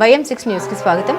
YM6 న్యూస్కి స్వాగతం.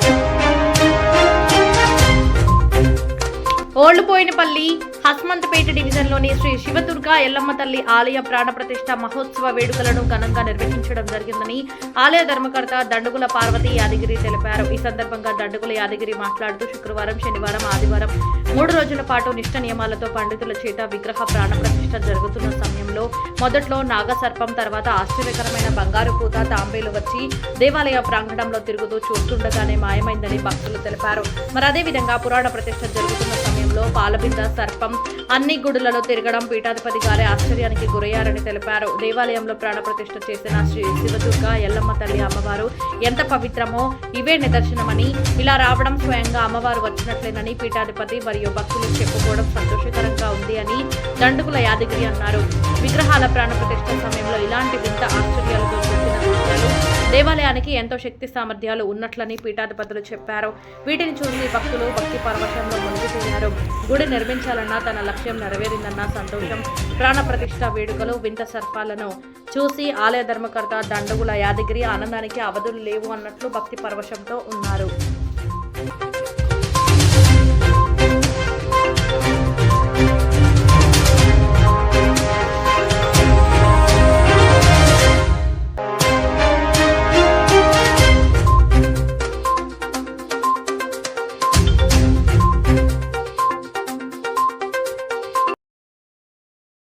ఓళ్లుపోయినపల్లి హస్మంతపేట డివిజన్లోని శ్రీ శివదుర్గా ఎల్లమ్మ తల్లి ఆలయ ప్రాణప్రతిష్ఠ మహోత్సవ వేడుకలను ఘనంగా నిర్వహించడం జరిగిందని ఆలయ ధర్మకర్త దండుగుల పార్వతి యాదగిరి తెలిపారు. ఈ సందర్భంగా దండుగుల యాదగిరి మాట్లాడుతూ శుక్రవారం, శనివారం, ఆదివారం 3 రోజుల పాటు నిష్ఠ నియమాలతో పండితుల చేత విగ్రహ ప్రాణప్రతిష్ఠ జరుగుతున్న సమయంలో మొదట్లో నాగసర్పం, తర్వాత ఆశ్చర్యకరమైన బంగారు పూత తాంబేలు వచ్చి దేవాలయ ప్రాంగణంలో తిరుగుతూ చూస్తుండగానే మాయమైందని భక్తులు తెలిపారు. మరి అదేవిధంగా పురాణ ప్రతిష్ఠ జరుగుతున్న సమయంలో పాలబింద సర్పం అన్ని గుడులలో తిరగడం పీఠాధిపతి గారి ఆశ్చర్యానికి గురయ్యారని తెలిపారు. దేవాలయంలో ప్రాణప్రతిష్ఠ చేసిన శ్రీ శివదుర్గా ఎల్లమ్మ తల్లి అమ్మవారు ఎంత పవిత్రమో ఇవే నిదర్శనమని, ఇలా రావడం స్వయంగా అమ్మవారు వచ్చినట్లేనని పీఠాధిపతి మరియు భక్తులు చెప్పుకోవడం సంతోషకరంగా ఉంది అని దండుగుల యాదగిరి అన్నారు. విగ్రహాల ప్రాణప్రతిష్ఠ సమయంలో ఇలాంటి వింత ఆశ్చర్యాలతో చూసిన విషయాలు దేవాలయానికి ఎంతో శక్తి సామర్థ్యాలు ఉన్నట్లని పీఠాధిపతులు చెప్పారు. వీటిని చూసి భక్తులు భక్తి పరవశంలో మునిగిపోయారు. గుడి నిర్మించాలన్న తన లక్ష్యం నెరవేరిందన్న సంతోషం. ప్రాణప్రతిష్ఠ వేడుకలు, వింత సర్పాలను చూసి ఆలయ ధర్మకర్త దండుగుల యాదగిరి ఆనందానికి అవధులు లేవు అన్నట్లు భక్తి పరవశంతో ఉన్నారు.